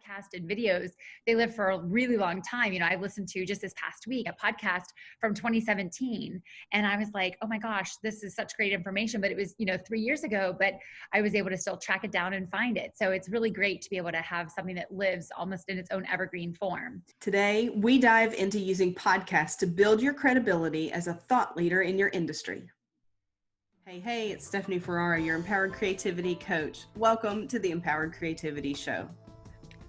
podcast and videos, they live for a really long time. I listened to just this past week, a podcast from 2017. And I was like, oh my gosh, this is such great information. But it was, 3 years ago, but I was able to still track it down and find it. So it's really great to be able to have something that lives almost in its own evergreen form. Today, we dive into using podcasts to build your credibility as a thought leader in your industry. Hey, it's Stephanie Ferrara, your Empowered Creativity Coach. Welcome to the Empowered Creativity Show.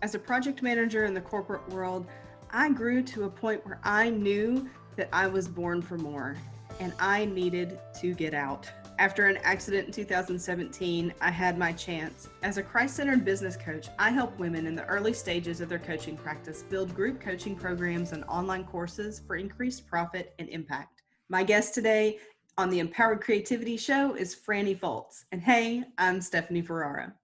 As a project manager in the corporate world, I grew to a point where I knew that I was born for more, and I needed to get out. After an accident in 2017, I had my chance. As a Christ-centered business coach, I help women in the early stages of their coaching practice build group coaching programs and online courses for increased profit and impact. My guest today on the Empowered Creativity Show is Frannie Foltz. And hey, I'm Stephanie Ferrara.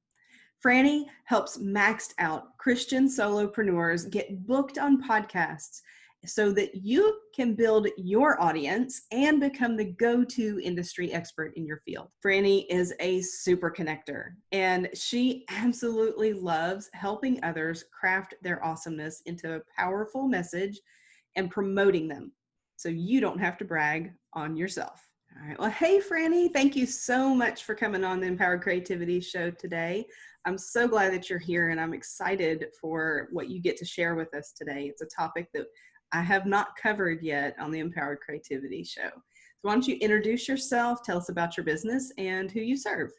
Frannie helps maxed out Christian solopreneurs get booked on podcasts so that you can build your audience and become the go-to industry expert in your field. Frannie is a super connector, and she absolutely loves helping others craft their awesomeness into a powerful message and promoting them so you don't have to brag on yourself. All right. Well, hey, Frannie, thank you so much for coming on the Empowered Creativity Show today. I'm so glad that you're here, and I'm excited for what you get to share with us today. It's a topic that I have not covered yet on the Empowered Creativity Show. So why don't you introduce yourself, tell us about your business and who you serve.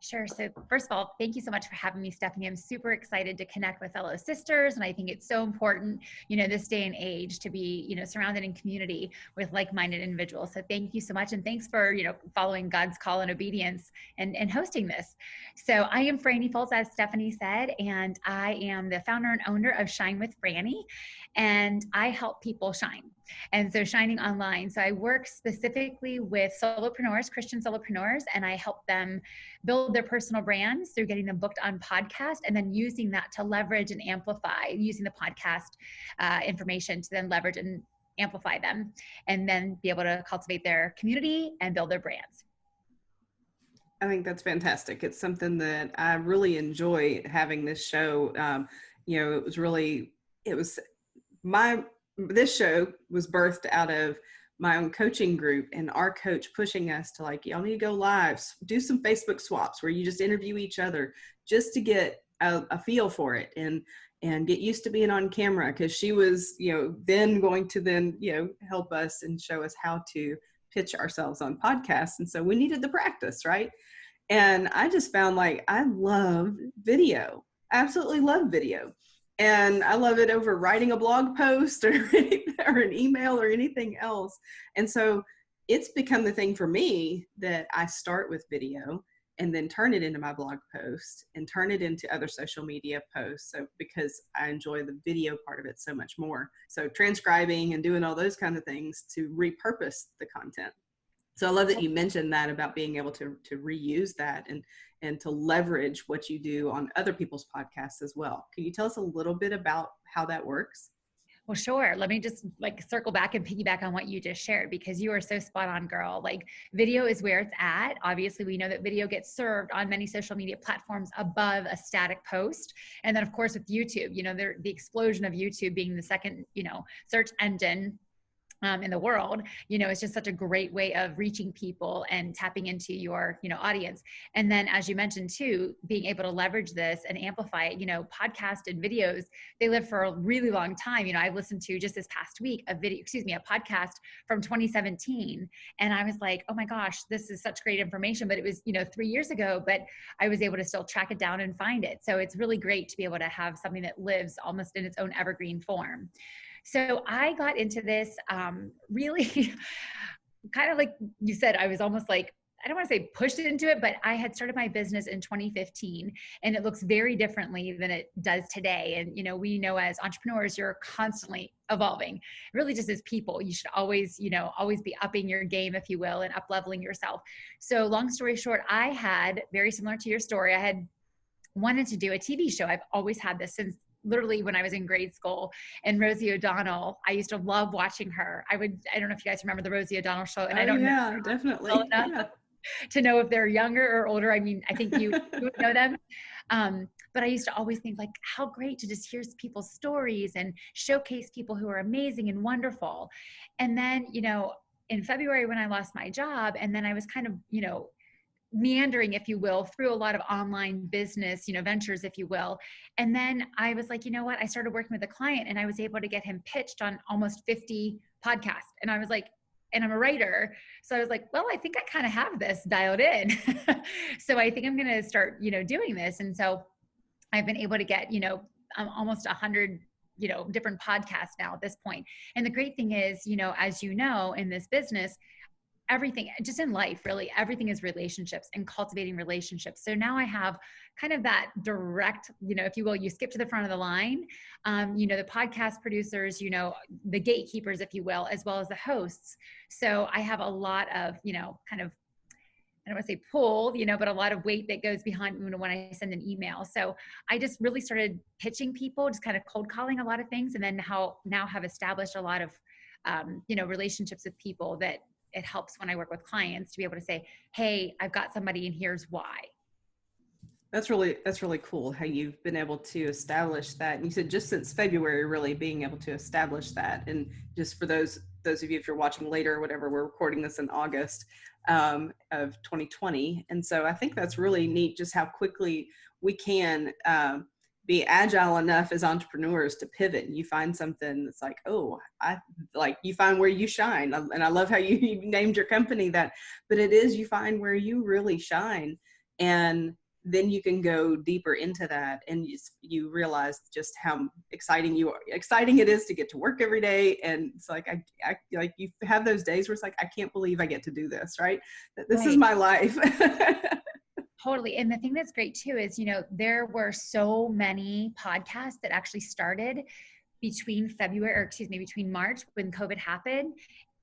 Sure. So first of all, thank you so much for having me, Stephanie. I'm super excited to connect with fellow sisters. And I think it's so important, this day and age to be, surrounded in community with like-minded individuals. So thank you so much. And thanks for, following God's call and obedience and hosting this. So I am Frannie Foltz, as Stephanie said, and I am the founder and owner of Shine with Frannie, and I help people shine. And so shining online. So I work specifically with solopreneurs, Christian solopreneurs, and I help them build their personal brands through getting them booked on podcasts and then using that to leverage and amplify, using the podcast information to then leverage and amplify them, and then be able to cultivate their community and build their brands. I think that's fantastic. It's something that I really enjoy having this show. This show was birthed out of my own coaching group and our coach pushing us to y'all need to go live, do some Facebook swaps where you just interview each other just to get a feel for it and get used to being on camera. Cause she was, then going to help us and show us how to pitch ourselves on podcasts. And so we needed the practice, right? And I just found I love video. I absolutely love video. And I love it over writing a blog post or an email or anything else. And so it's become the thing for me that I start with video and then turn it into my blog post and turn it into other social media posts. So because I enjoy the video part of it so much more. So transcribing and doing all those kinds of things to repurpose the content. So I love that you mentioned that about being able to reuse that and to leverage what you do on other people's podcasts as well. Can you tell us a little bit about how that works? Well, sure. Let me just circle back and piggyback on what you just shared, because you are so spot on, girl. Video is where it's at. Obviously, we know that video gets served on many social media platforms above a static post. And then of course with YouTube, the explosion of YouTube being the second, search engine in the world, it's just such a great way of reaching people and tapping into your, audience. And then, as you mentioned too, being able to leverage this and amplify it, podcast and videos, they live for a really long time. I listened to just this past week, a podcast from 2017. And I was like, oh my gosh, this is such great information, but it was, 3 years ago, but I was able to still track it down and find it. So it's really great to be able to have something that lives almost in its own evergreen form. So I got into this really kind of like you said, I was almost I don't want to say pushed into it, but I had started my business in 2015 and it looks very differently than it does today. And, we know as entrepreneurs, you're constantly evolving. Really just as people, you should always, always be upping your game, if you will, and up leveling yourself. So long story short, I had, very similar to your story, I had wanted to do a TV show. I've always had this since literally when I was in grade school. And Rosie O'Donnell, I used to love watching her. I don't know if you guys remember the Rosie O'Donnell show. And I don't know definitely. well enough to know if they're younger or older. I mean, I think you would know them. But I used to always think like, how great to just hear people's stories and showcase people who are amazing and wonderful. And then, in February when I lost my job, and then I was kind of, meandering, if you will, through a lot of online business, ventures, if you will. And then I was like, you know what? I started working with a client and I was able to get him pitched on almost 50 podcasts. And I was like, and I'm a writer. So I was like, well, I think I kind of have this dialed in. So I think I'm going to start, doing this. And so I've been able to get, almost 100, different podcasts now at this point. And the great thing is, as you know, in this business, everything, just in life, really, everything is relationships and cultivating relationships. So now I have kind of that direct, if you will, you skip to the front of the line, the podcast producers, the gatekeepers, if you will, as well as the hosts. So I have a lot of, kind of, I don't want to say pull, but a lot of weight that goes behind when I send an email. So I just really started pitching people, just kind of cold calling a lot of things. And then now have established a lot of, relationships with people that it helps when I work with clients to be able to say, hey, I've got somebody and here's why. That's really cool how you've been able to establish that. And you said just since February, really being able to establish that. And just for those of you, if you're watching later or whatever, we're recording this in August of 2020. And so I think that's really neat, just how quickly we can be agile enough as entrepreneurs to pivot. And you find something that's like, oh, you find where you shine. And I love how you named your company that, but it is, you find where you really shine. And then you can go deeper into that, and you realize just how exciting it is to get to work every day. And it's like, I like, you have those days where it's like, I can't believe I get to do this, right? This is my life. Totally. And the thing that's great too is, there were so many podcasts that actually started between March when COVID happened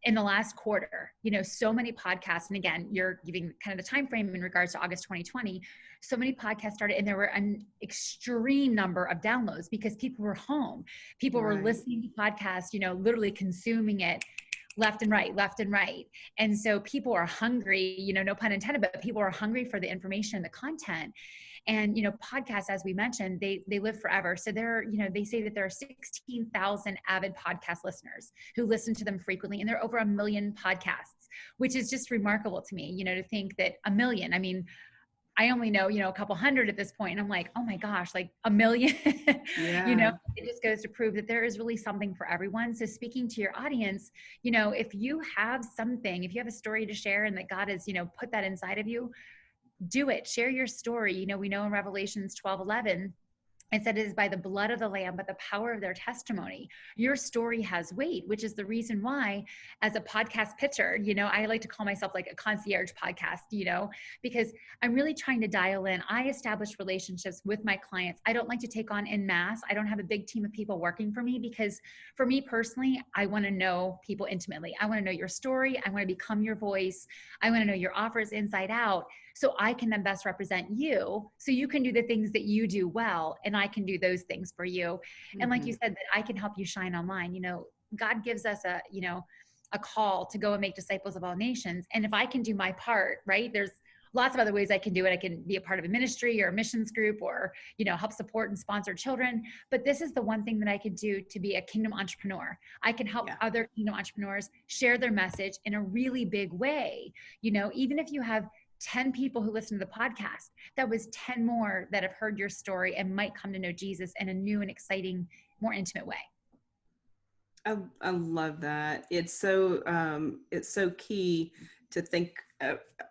in the last quarter, so many podcasts. And again, you're giving kind of the time frame in regards to August 2020. So many podcasts started, and there were an extreme number of downloads because people were home. People were listening to podcasts, literally consuming it left and right. And so people are hungry, no pun intended, but people are hungry for the information, the content. And, podcasts, as we mentioned, they live forever. So they say that there are 16,000 avid podcast listeners who listen to them frequently. And there are over 1 million podcasts, which is just remarkable to me, to think that 1 million, I mean, I only know, a couple hundred at this point. And I'm like, oh my gosh, like 1 million, it just goes to prove that there is really something for everyone. So speaking to your audience, if you have a story to share and that God has, put that inside of you, do it, share your story. We know in Revelations 12:11, it said it is by the blood of the Lamb, but the power of their testimony. Your story has weight, which is the reason why, as a podcast pitcher, I like to call myself like a concierge podcast, because I'm really trying to dial in. I establish relationships with my clients. I don't like to take on en masse. I don't have a big team of people working for me, because for me personally, I want to know people intimately. I want to know your story. I want to become your voice. I want to know your offers inside out, so I can then best represent you, so you can do the things that you do well, and I can do those things for you. Mm-hmm. And like you said, that I can help you shine online. God gives us a call to go and make disciples of all nations. And if I can do my part, right, there's lots of other ways I can do it. I can be a part of a ministry or a missions group, or, help support and sponsor children. But this is the one thing that I could do to be a kingdom entrepreneur. I can help other kingdom entrepreneurs share their message in a really big way. Even if you have 10 people who listen to the podcast, that was 10 more that have heard your story and might come to know Jesus in a new and exciting, more intimate way. I love that. It's so key to think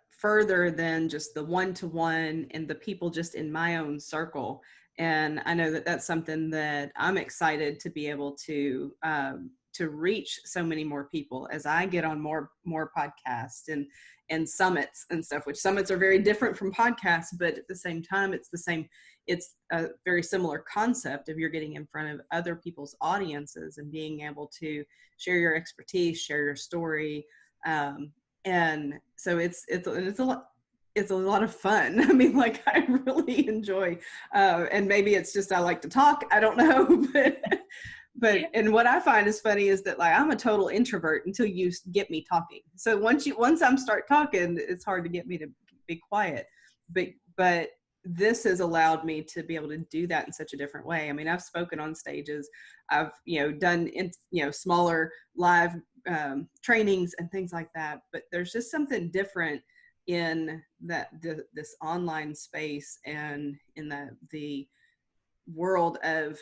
further than just the one-to-one and the people just in my own circle. And I know that that's something that I'm excited to be able to reach so many more people as I get on more podcasts and summits and stuff, which summits are very different from podcasts, but at the same time, it's a very similar concept of you're getting in front of other people's audiences and being able to share your expertise, share your story. And so it's a lot of fun. I mean, like, I really enjoy, and maybe it's just, I like to talk, I don't know, but and what I find is funny is that, like, I'm a total introvert until you get me talking. So once I'm start talking, it's hard to get me to be quiet. But this has allowed me to be able to do that in such a different way. I mean, I've spoken on stages, I've, done, smaller live trainings and things like that, but there's just something different in this online space and in the world of,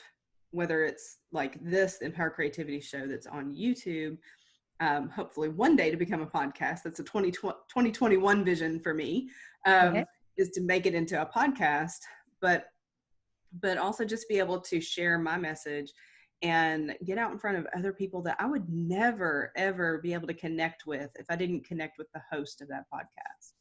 whether it's like this Empower Creativity show that's on YouTube, hopefully one day to become a podcast. That's a 2021 vision for me, is to make it into a podcast, but also just be able to share my message and get out in front of other people that I would never, ever be able to connect with if I didn't connect with the host of that podcast.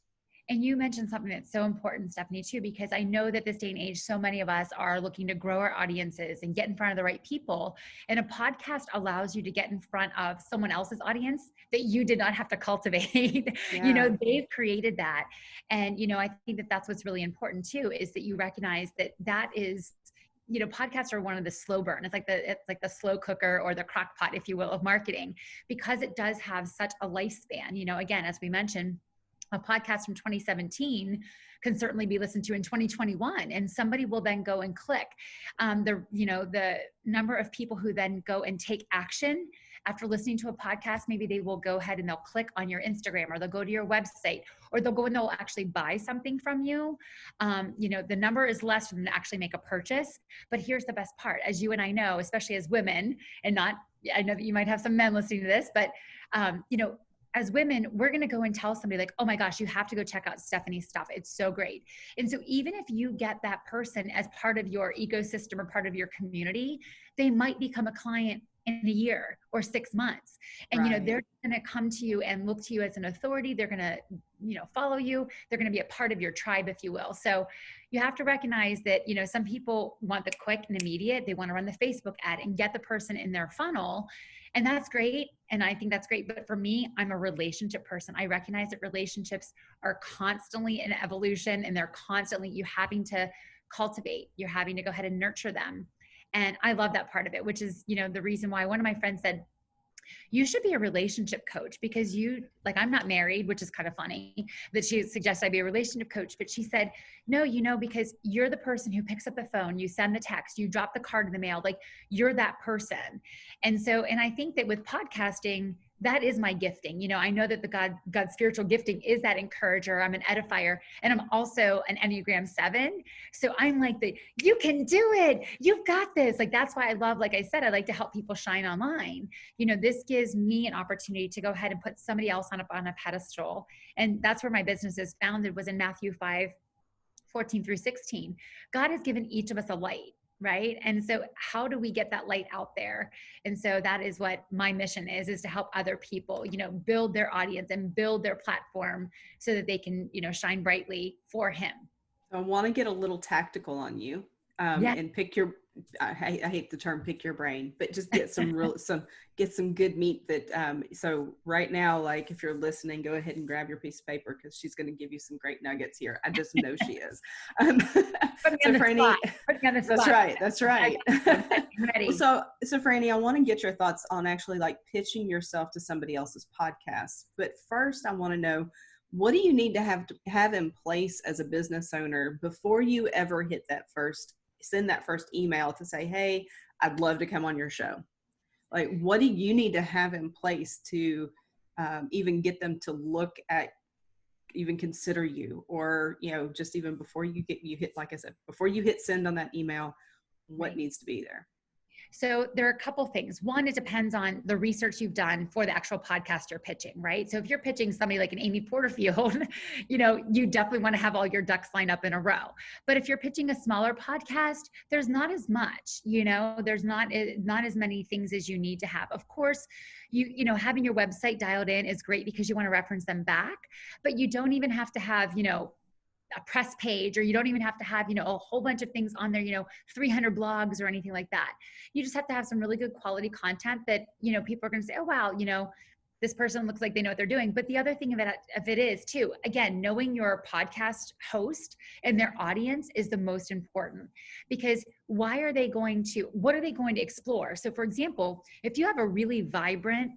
And you mentioned something that's so important, Stephanie, too, because I know that this day and age, so many of us are looking to grow our audiences and get in front of the right people. And a podcast allows you to get in front of someone else's audience that you did not have to cultivate. Yeah. They've created that. And, I think that that's what's really important too, is that you recognize that is, podcasts are one of the slow burn. It's like the slow cooker or the crock pot, if you will, of marketing, because it does have such a lifespan. Again, as we mentioned, a podcast from 2017 can certainly be listened to in 2021, and somebody will then go and click. The number of people who then go and take action after listening to a podcast, maybe they will go ahead and they'll click on your Instagram, or they'll go to your website, or they'll go and they'll actually buy something from you. The number is less for them to actually make a purchase. But here's the best part, as you and I know, especially as women, and I know that you might have some men listening to this, but as women, we're going to go and tell somebody like, oh my gosh, you have to go check out Stephanie's stuff. It's so great. And so even if you get that person as part of your ecosystem or part of your community, they might become a client in a year or 6 months. And, they're going to come to you and look to you as an authority. They're going to, follow you. They're going to be a part of your tribe, if you will. So you have to recognize that, some people want the quick and immediate. They want to run the Facebook ad and get the person in their funnel. And that's great. And I think that's great. But for me, I'm a relationship person. I recognize that relationships are constantly in evolution, and they're constantly, you having to cultivate, you're having to go ahead and nurture them. And I love that part of it, which is, the reason why one of my friends said, you should be a relationship coach, because I'm not married, which is kind of funny that she suggested I be a relationship coach. But she said, no, because you're the person who picks up the phone, you send the text, you drop the card in the mail, like you're that person. And I think that with podcasting, that is my gifting. I know that the God's spiritual gifting is that encourager. I'm an edifier, and I'm also an Enneagram 7. So I'm like you can do it. You've got this. Like, that's why I love, like I said, I like to help people shine online. This gives me an opportunity to go ahead and put somebody else on a pedestal. And that's where my business is founded, was in Matthew 5:14-16. God has given each of us a light. Right. And so how do we get that light out there? And so that is what my mission is to help other people, build their audience and build their platform so that they can, shine brightly for him. I want to get a little tactical on you, and pick your, I hate the term pick your brain, but just get get some good meat that, so right now, like if you're listening, go ahead and grab your piece of paper, because she's going to give you some great nuggets here. I just know she is. So Frannie, that's right. Ready. So Frannie, I want to get your thoughts on actually like pitching yourself to somebody else's podcast. But first I want to know, what do you need to have in place as a business owner before you ever send that first email to say, hey, I'd love to come on your show? Like, what do you need to have in place to even get them to look at, even consider you, or, just even before you hit, like I said, before you hit send on that email, what needs to be there? So there are a couple things. One, it depends on the research you've done for the actual podcast you're pitching, right? So if you're pitching somebody like an Amy Porterfield, you definitely want to have all your ducks lined up in a row. But if you're pitching a smaller podcast, there's not as much, there's not as many things as you need to have. Of course, having your website dialed in is great because you want to reference them back, but you don't even have to have, a press page, or you don't even have to have, a whole bunch of things on there, 300 blogs or anything like that. You just have to have some really good quality content that, people are going to say, oh, wow, this person looks like they know what they're doing. But the other thing of it is too, again, knowing your podcast host and their audience is the most important, because what are they going to explore? So for example, if you have a really vibrant,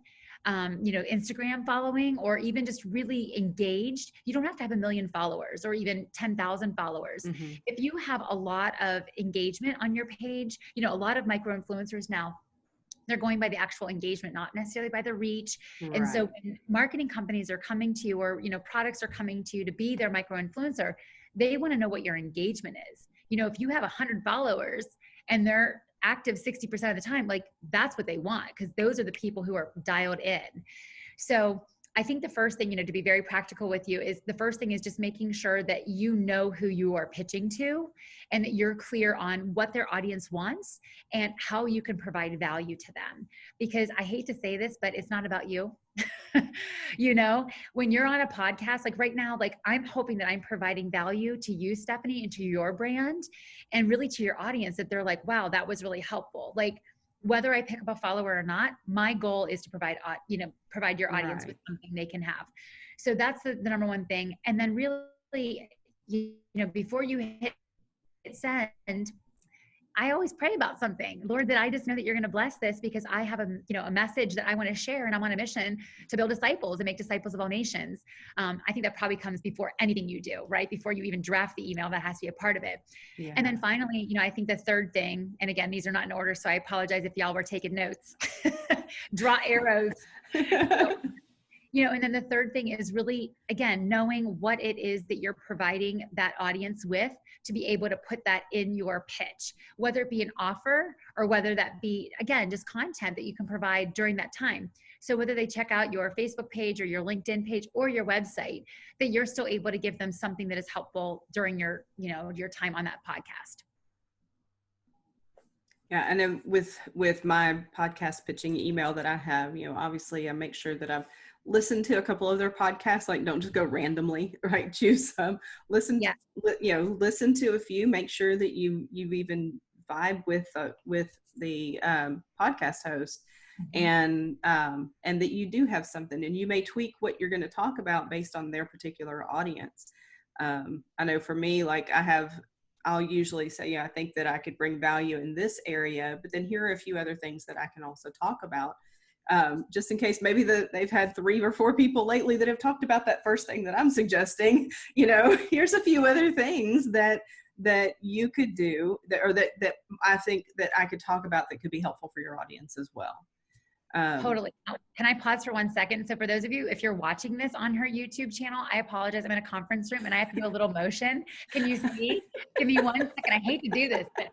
Instagram following, or even just really engaged. You don't have to have 1 million followers or even 10,000 followers. Mm-hmm. If you have a lot of engagement on your page, a lot of micro influencers now, they're going by the actual engagement, not necessarily by the reach. Right. And so when marketing companies are coming to you, or, products are coming to you to be their micro influencer, they want to know what your engagement is. If you have 100 followers and they're active 60% of the time, like that's what they want, because those are the people who are dialed in. So I think the first thing, to be very practical with you, is the first thing is just making sure that you know who you are pitching to, and that you're clear on what their audience wants and how you can provide value to them. Because I hate to say this, but it's not about you. When you're on a podcast, like right now, like I'm hoping that I'm providing value to you, Stephanie, and to your brand, and really to your audience, that they're like, wow, that was really helpful. Like, whether I pick up a follower or not, my goal is to provide your audience with something they can have. So that's the number one thing. And then really, before you hit send, I always pray about something. Lord, that I just know that you're going to bless this, because I have a message that I want to share, and I'm on a mission to build disciples and make disciples of all nations. I think that probably comes before anything you do, right? Before you even draft the email, that has to be a part of it. Yeah. And then finally, I think the third thing, and again, these are not in order, so I apologize if y'all were taking notes, draw arrows. And then the third thing is really, again, knowing what it is that you're providing that audience with, to be able to put that in your pitch, whether it be an offer or whether that be, again, just content that you can provide during that time. So whether they check out your Facebook page or your LinkedIn page or your website, that you're still able to give them something that is helpful during your time on that podcast. Yeah. And then with my podcast pitching email that I have, obviously I make sure that I've listened to a couple of their podcasts. Like, don't just go randomly, right? Choose some, listen to a few, make sure that you even vibe with the podcast host, and that you do have something, and you may tweak what you're going to talk about based on their particular audience. I know for me, like I'll usually say, I think that I could bring value in this area, but then here are a few other things that I can also talk about. Just in case maybe they've had 3 or 4 people lately that have talked about that first thing that I'm suggesting, here's a few other things that you could do that I think that I could talk about that could be helpful for your audience as well. Totally. Can I pause for 1 second? So for those of you, if you're watching this on her YouTube channel, I apologize. I'm in a conference room and I have to do a little motion. Can you see? Give me 1 second. I hate to do this, but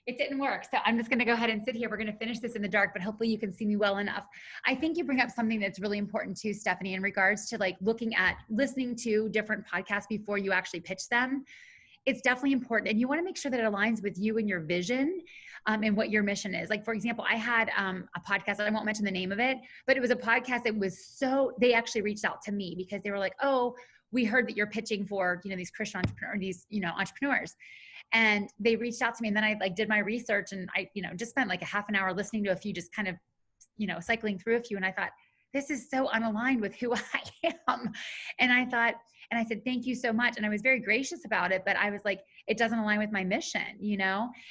it didn't work. So I'm just going to go ahead and sit here. We're going to finish this in the dark, but hopefully you can see me well enough. I think you bring up something that's really important too, Stephanie, in regards to like listening to different podcasts before you actually pitch them. It's definitely important. And you want to make sure that it aligns with you and your vision, and what your mission is. Like, for example, I had a podcast, I won't mention the name of it, but it was a podcast that was they actually reached out to me because they were like, oh, we heard that you're pitching for, these Christian entrepreneurs. And they reached out to me, and then I did my research, and I, just spent like a half an hour listening to a few, just kind of, cycling through a few. And I thought, this is so unaligned with who I am. And I said, thank you so much. And I was very gracious about it, but I was like, it doesn't align with my mission,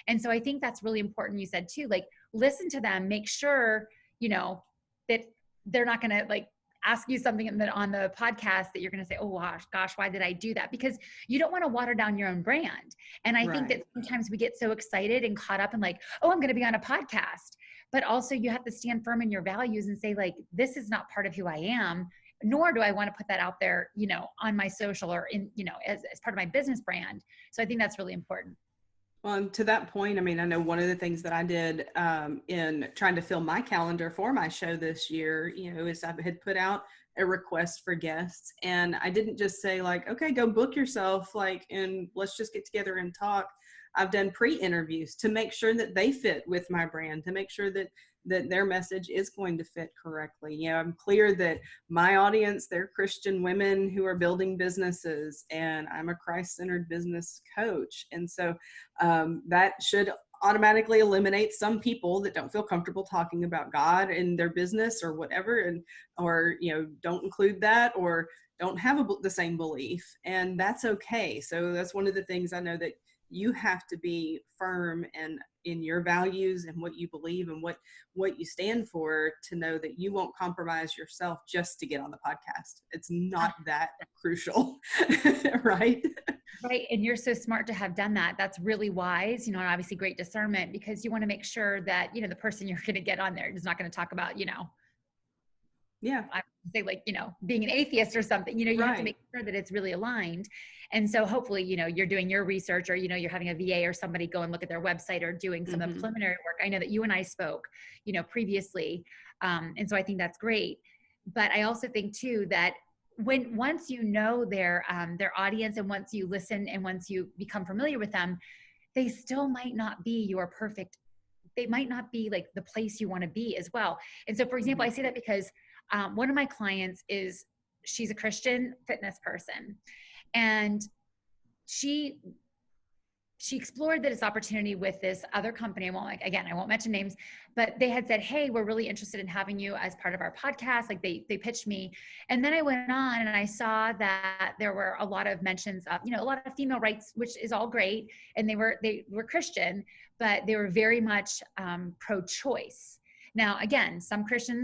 And so I think that's really important. You said too, like, listen to them, make sure, that they're not going to ask you something on the podcast that you're going to say, oh gosh, why did I do that? Because you don't want to water down your own brand. And I think that sometimes we get so excited and caught up in oh, I'm going to be on a podcast, but also you have to stand firm in your values and say this is not part of who I am, nor do I want to put that out there, on my social or in, as part of my business brand. So I think that's really important. Well, and to that point, I know one of the things that I did in trying to fill my calendar for my show this year, is I had put out a request for guests, and I didn't just say okay, go book yourself, and let's just get together and talk. I've done pre-interviews to make sure that they fit with my brand, to make sure that their message is going to fit correctly. I'm clear that my audience, they're Christian women who are building businesses, and I'm a Christ-centered business coach. And so that should automatically eliminate some people that don't feel comfortable talking about God in their business or whatever, or don't include that or don't have the same belief, and that's okay. So that's one of the things I know that you have to be firm and in your values and what you believe and what you stand for, to know that you won't compromise yourself just to get on the podcast. It's not that crucial. Right? Right. And you're so smart to have done that. That's really wise, and obviously great discernment, because you want to make sure that, the person you're going to get on there is not going to talk about, Yeah. I would say, like, being an atheist or something, you have to make sure that it's really aligned. And so hopefully, you're doing your research, or, you're having a VA or somebody go and look at their website, or doing some of the preliminary work. I know that you and I spoke, previously. And so I think that's great. But I also think too, that once you know their audience, and once you listen, and once you become familiar with them, they still might not be your perfect, they might not be like the place you want to be as well. And so, for example, I say that because one of my clients she's a Christian fitness person, and she explored this opportunity with this other company. I won't mention names, but they had said, "Hey, we're really interested in having you as part of our podcast." Like they pitched me. And then I went on and I saw that there were a lot of mentions of, a lot of female rights, which is all great. And they were Christian, but they were very much pro-choice. Now, again,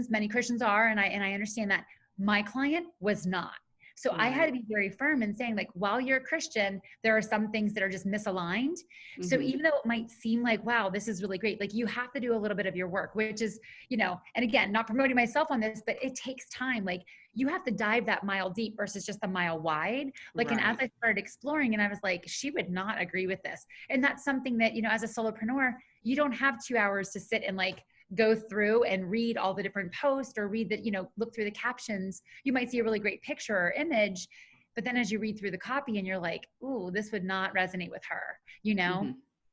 many Christians are, and I understand that. My client was not. So I had to be very firm in saying, like, while you're a Christian, there are some things that are just misaligned. So even though it might seem like, wow, this is really great, like, you have to do a little bit of your work, which is, and again, not promoting myself on this, but it takes time. Like, you have to dive that mile deep versus just the mile wide. Like, and as I started exploring, and I was like, she would not agree with this. And that's something that, as a solopreneur, you don't have 2 hours to sit and like go through and read all the different posts, or read that, look through the captions. You might see a really great picture or image, but then as you read through the copy and you're like, ooh, this would not resonate with her,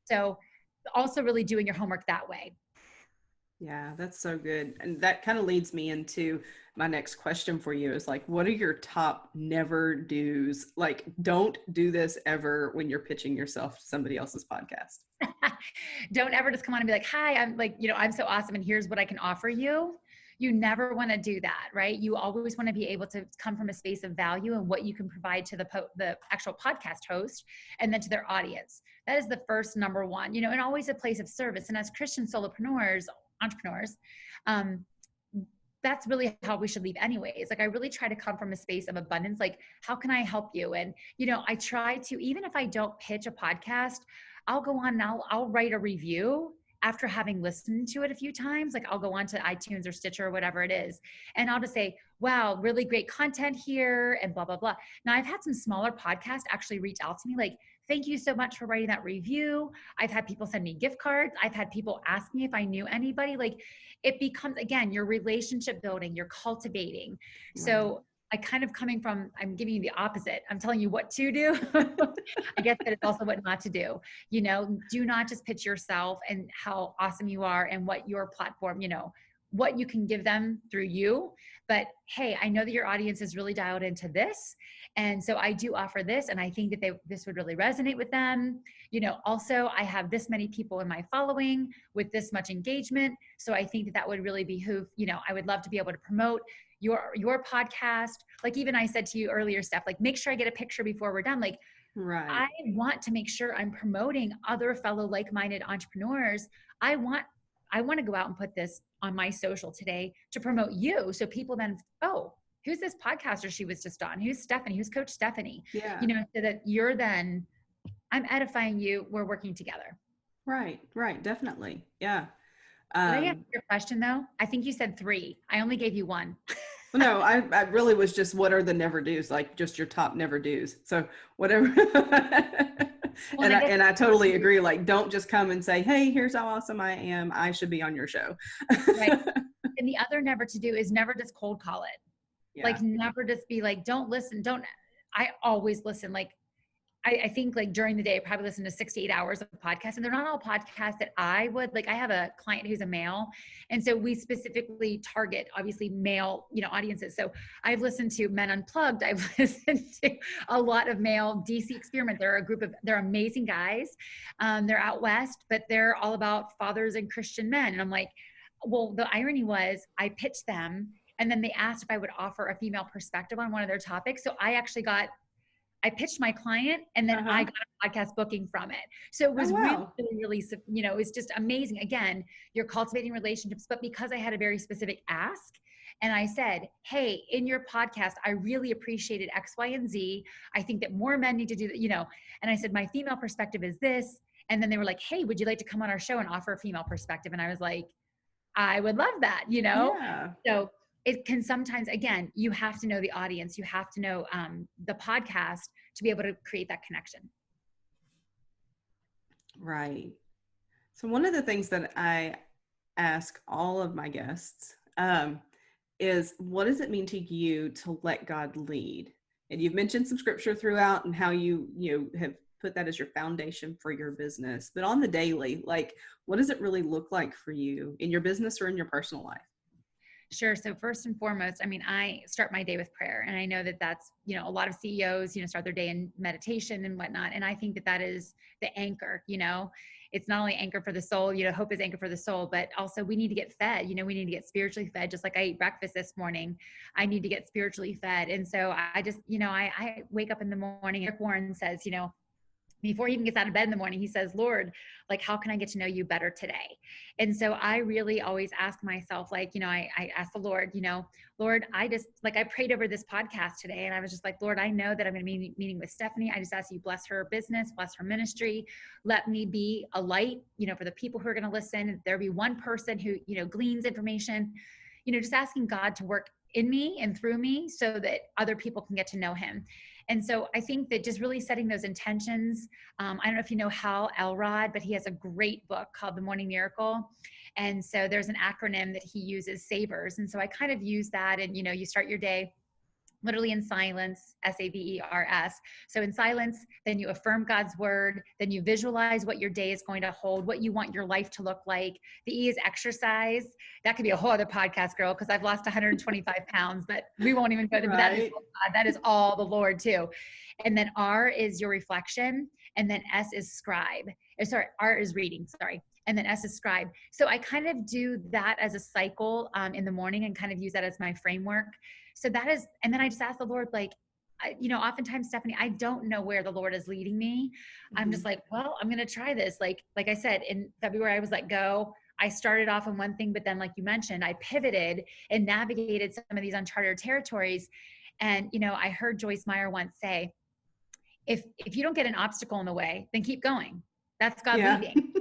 So also really doing your homework that way. Yeah, that's so good. And that kind of leads me into my next question for you, is like, what are your top never do's? Like, don't do this ever when you're pitching yourself to somebody else's podcast. Don't ever just come on and be like, "Hi, I'm like, I'm so awesome, and here's what I can offer you." You never want to do that, right? You always want to be able to come from a space of value and what you can provide to the actual podcast host, and then to their audience. That is the first number one, and always a place of service. And as Christian solopreneurs, entrepreneurs, that's really how we should leave anyways. Like, I really try to come from a space of abundance. Like, how can I help you? And, I try to, even if I don't pitch a podcast, I'll go on and I'll write a review after having listened to it a few times. Like, I'll go on to iTunes or Stitcher or whatever it is, and I'll just say, wow, really great content here, and blah, blah, blah. Now, I've had some smaller podcasts actually reach out to me like, thank you so much for writing that review. I've had people send me gift cards. I've had people ask me if I knew anybody. Like, it becomes, again, your relationship building, you're cultivating. Right. So I kind of I'm giving you the opposite. I'm telling you what to do. I guess that it's also what not to do. Do not just pitch yourself and how awesome you are and what your platform, what you can give them through you. But hey, I know that your audience is really dialed into this. And so I do offer this, and I think that this would really resonate with them. Also, I have this many people in my following with this much engagement. So I think that would really behoove, I would love to be able to promote your podcast. Like, even I said to you earlier, Steph, like, make sure I get a picture before we're done. Like, I want to make sure I'm promoting other fellow like-minded entrepreneurs. I want to go out and put this on my social today to promote you. So people then, oh, who's this podcaster she was just on? Who's Stephanie? Who's Coach Stephanie? Yeah. So that I'm edifying you. We're working together. Right. Definitely. Yeah. Did I answer your question though? I think you said 3. I only gave you 1. No, I really was just, what are the never do's? Like, just your top never do's. So whatever. Well, and I totally agree. Like, don't just come and say, hey, here's how awesome I am. I should be on your show. Right. And the other never to do is never just cold call it. Yeah. Like, never just be like, don't listen. I always listen. Like, I think like during the day, I probably listen to 6 to 8 hours of podcasts, and they're not all podcasts that I would like. I have a client who's a male. And so we specifically target obviously male, audiences. So I've listened to Men Unplugged. I've listened to a lot of male DC Experiment. They're amazing guys. They're out West, but they're all about fathers and Christian men. And I'm like, well, the irony was I pitched them, and then they asked if I would offer a female perspective on one of their topics. So I I pitched my client and then I got a podcast booking from it. So it was really, you know, it's just amazing. Again, you're cultivating relationships, but because I had a very specific ask and I said, hey, in your podcast, I really appreciated X, Y, and Z. I think that more men need to do that, you know, and I said, my female perspective is this. And then they were like, hey, would you like to come on our show and offer a female perspective? And I was like, I would love that, you know? Yeah. So it can sometimes, again, you have to know the audience. You have to know the podcast to be able to create that connection. Right. So one of the things that I ask all of my guests is, what does it mean to you to let God lead? And you've mentioned some scripture throughout and how you have put that as your foundation for your business. But on the daily, like, what does it really look like for you in your business or in your personal life? Sure. So first and foremost, I mean, I start my day with prayer, and I know that that's, you know, a lot of CEOs, you know, start their day in meditation and whatnot. And I think that that is the anchor, you know, it's not only anchor for the soul, you know, hope is anchor for the soul, but also we need to get fed, you know, we need to get spiritually fed. Just like I ate breakfast this morning, I need to get spiritually fed. And so I just, you know, I wake up in the morning. Eric Warren says, you know, before he even gets out of bed in the morning, he says, Lord, like, how can I get to know you better today? And so I really always ask myself, like, you know, I ask the Lord, you know, Lord, I just, like, I prayed over this podcast today and I was just like, Lord, I know that I'm going to be meeting with Stephanie. I just ask you, bless her business, bless her ministry. Let me be a light, you know, for the people who are going to listen. There be one person who, you know, gleans information, you know, just asking God to work in me and through me so that other people can get to know him. And so I think that just really setting those intentions, I don't know if you know Hal Elrod, but he has a great book called The Morning Miracle. And so there's an acronym that he uses, SAVERS. And so I kind of use that. And, you know, you start your day literally in silence, SAVERS. So in silence, then you affirm God's word, then you visualize what your day is going to hold, what you want your life to look like. The E is exercise. That could be a whole other podcast, girl, because I've lost 125 pounds, but we won't even go to that. That is all the Lord too. And then R is your reflection. And then S is scribe. Sorry, R is reading, sorry. And then S is scribe. So I kind of do that as a cycle in the morning and kind of use that as my framework. So that is, and then I just ask the Lord, like, you know, oftentimes, Stephanie, I don't know where the Lord is leading me. I'm just like, well, I'm going to try this. Like I said, in February, I was let go. I started off on one thing, but then like you mentioned, I pivoted and navigated some of these uncharted territories. And, you know, I heard Joyce Meyer once say, if you don't get an obstacle in the way, then keep going. That's God leading.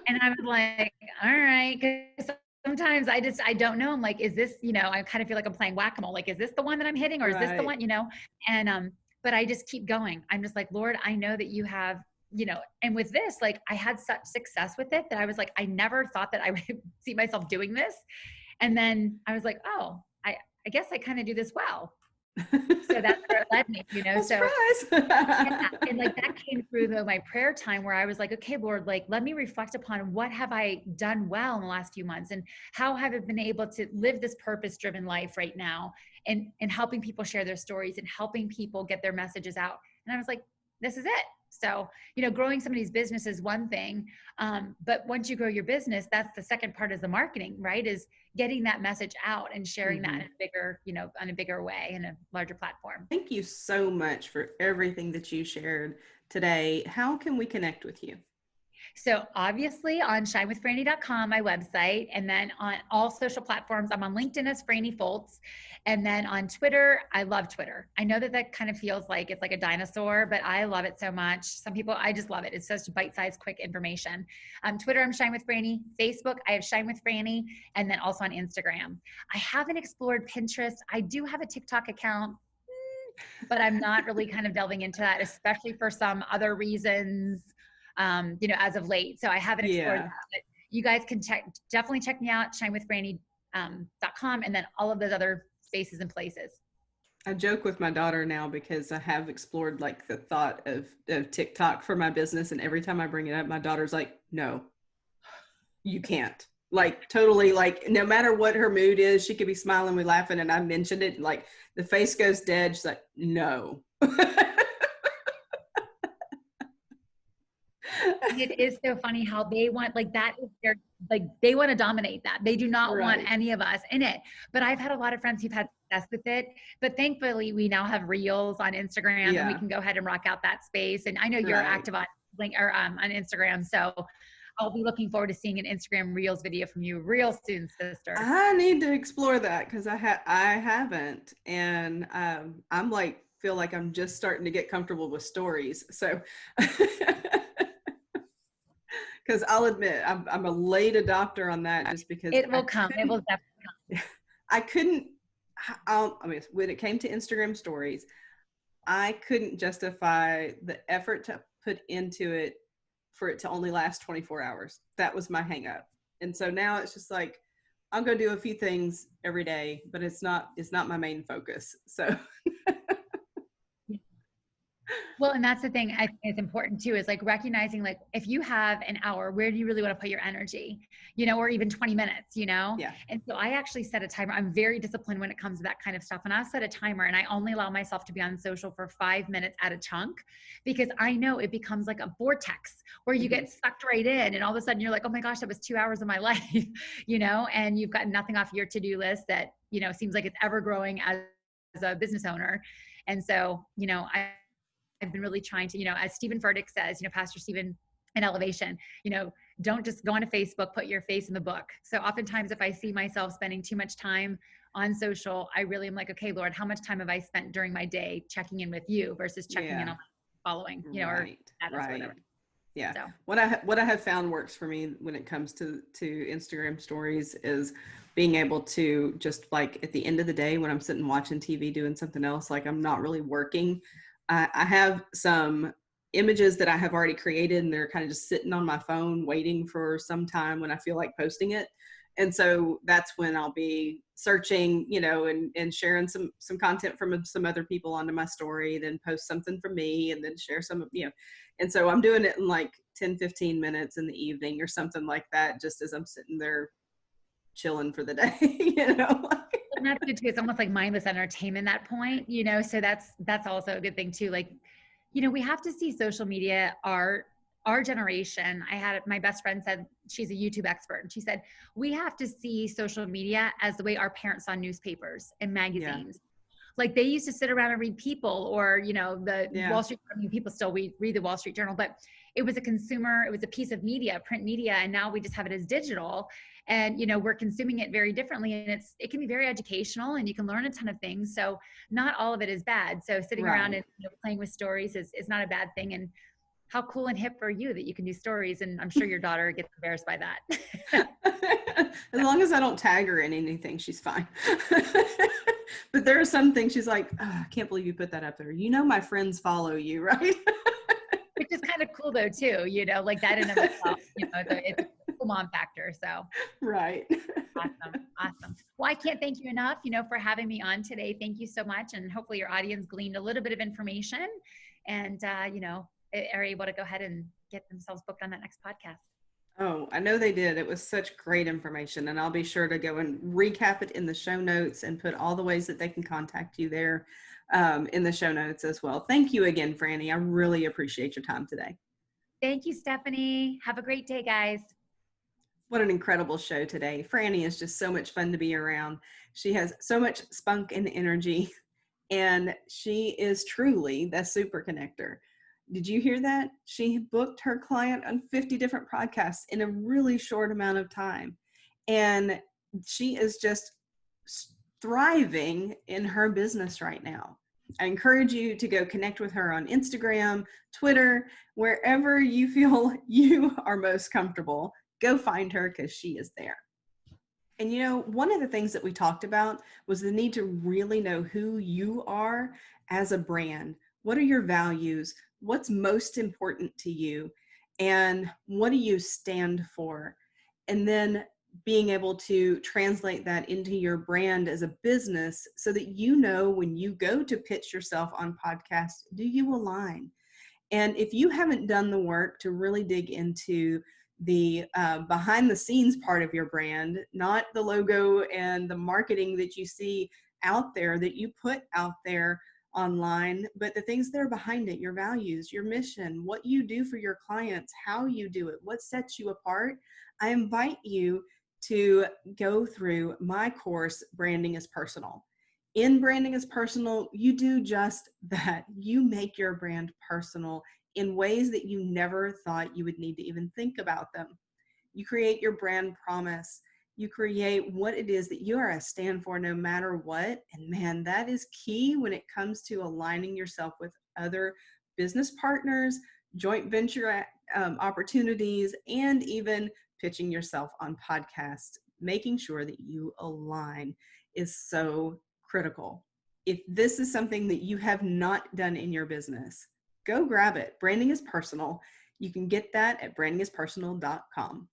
And I was like, all right. Because sometimes I don't know. I'm like, is this, you know, I kind of feel like I'm playing whack-a-mole. Like, is this the one that I'm hitting or is this the one, you know? And, but I just keep going. I'm just like, Lord, I know that you have, you know, and with this, like I had such success with it that I was like, I never thought that I would see myself doing this. And then I was like, oh, I guess I kind of do this well. So that's where it led me, you know. So yeah, and like that came through my prayer time where I was like, okay, Lord, like let me reflect upon what have I done well in the last few months and how have I been able to live this purpose-driven life right now and helping people share their stories and helping people get their messages out. And I was like, this is it. So, you know, growing somebody's business is one thing. But once you grow your business, that's the second part is the marketing, right? Is getting that message out and sharing that in a bigger, you know, on a bigger way and a larger platform. Thank you so much for everything that you shared today. How can we connect with you? So obviously on shinewithfrannie.com, my website, and then on all social platforms, I'm on LinkedIn as Frannie Foltz. And then on Twitter, I love Twitter. I know that kind of feels like it's like a dinosaur, but I love it so much. Some people, I just love it. It's such bite-sized, quick information. Twitter, I'm Shine with Frannie. Facebook, I have Shine with Frannie. And then also on Instagram. I haven't explored Pinterest. I do have a TikTok account, but I'm not really kind of delving into that, especially for some other reasons. You know, as of late. So I haven't explored that, but you guys can definitely check me out, shinewithfrannie.com, and then all of those other spaces and places. I joke with my daughter now because I have explored like the thought of TikTok for my business. And every time I bring it up, my daughter's like, no, you can't. Like totally, like no matter what her mood is, she could be smiling, we laughing. And I mentioned it, like the face goes dead. She's like, no. And it is so funny how they want, like, that is their, like, they want to dominate that. They do not want any of us in it. But I've had a lot of friends who've had success with it. But thankfully, we now have reels on Instagram and we can go ahead and rock out that space. And I know you're active on on Instagram. So I'll be looking forward to seeing an Instagram Reels video from you real soon, sister. I need to explore that because I haven't. And I'm like, feel like I'm just starting to get comfortable with stories. So because I'll admit I'm a late adopter on that, just because it will come. It will definitely come. I couldn't. I mean, when it came to Instagram stories, I couldn't justify the effort to put into it for it to only last 24 hours. That was my hang up. And so now it's just like, I'm going to do a few things every day, but it's not my main focus. So well, and that's the thing I think is important too, is like recognizing, like, if you have an hour, where do you really want to put your energy, or even 20 minutes, Yeah. And so I actually set a timer. I'm very disciplined when it comes to that kind of stuff. And I set a timer and I only allow myself to be on social for 5 minutes at a chunk, because I know it becomes like a vortex where you get sucked right in. And all of a sudden you're like, oh my gosh, that was 2 hours of my life, and you've got nothing off your to-do list that, seems like it's ever growing as a business owner. And so, I've been really trying to, as Stephen Furtick says, Pastor Stephen in Elevation, don't just go onto Facebook, put your face in the book. So oftentimes if I see myself spending too much time on social, I really am like, okay, Lord, how much time have I spent during my day checking in with you versus checking in on my following, or whatever. Yeah. So. What I have found works for me when it comes to Instagram stories is being able to just, like, at the end of the day when I'm sitting watching TV doing something else, like I'm not really working, I have some images that I have already created and they're kind of just sitting on my phone waiting for some time when I feel like posting it. And so that's when I'll be searching, and sharing some content from some other people onto my story, then post something from me and then share some, and so I'm doing it in like 10, 15 minutes in the evening or something like that, just as I'm sitting there chilling for the day, And that's good too. It's almost like mindless entertainment at that point, so that's also a good thing too. Like, we have to see social media, our generation. I had my best friend said, she's a YouTube expert, and she said, we have to see social media as the way our parents saw newspapers and magazines. Like they used to sit around and read People, or, Wall Street, people still read the Wall Street Journal, but it was a piece of media, print media. And now we just have it as digital, and, we're consuming it very differently, and it can be very educational and you can learn a ton of things. So not all of it is bad. So sitting around and playing with stories is not a bad thing. And how cool and hip for you that you can do stories. And I'm sure your daughter gets embarrassed by that. As long as I don't tag her in anything, she's fine. But there are some things she's like, oh, I can't believe you put that up there. My friends follow you, right? Which is kind of cool though too, like that in of itself, it's a cool mom factor. So right. Awesome. Well, I can't thank you enough, for having me on today. Thank you so much. And hopefully your audience gleaned a little bit of information and, are able to go ahead and get themselves booked on that next podcast. Oh, I know they did. It was such great information, and I'll be sure to go and recap it in the show notes and put all the ways that they can contact you there in the show notes as well. Thank you again, Frannie. I really appreciate your time today. Thank you, Stephanie. Have a great day, guys. What an incredible show today. Frannie is just so much fun to be around. She has so much spunk and energy, and she is truly the super connector. Did you hear that? She booked her client on 50 different podcasts in a really short amount of time. And she is just thriving in her business right now. I encourage you to go connect with her on Instagram, Twitter, wherever you feel you are most comfortable. Go find her because she is there. And one of the things that we talked about was the need to really know who you are as a brand. What are your values? What's most important to you? And what do you stand for? And then being able to translate that into your brand as a business so that when you go to pitch yourself on podcasts, do you align? And if you haven't done the work to really dig into the behind the scenes part of your brand, not the logo and the marketing that you see out there, that you put out there online, but the things that are behind it, your values, your mission, what you do for your clients, how you do it, what sets you apart. I invite you to go through my course, Branding is Personal. In Branding is Personal, you do just that. You make your brand personal in ways that you never thought you would need to even think about them. You create your brand promise. You create what it is that you are a stand for no matter what. And man, that is key when it comes to aligning yourself with other business partners, joint venture opportunities, and even pitching yourself on podcasts. Making sure that you align is so critical. If this is something that you have not done in your business, go grab it. Branding is Personal. You can get that at brandingispersonal.com.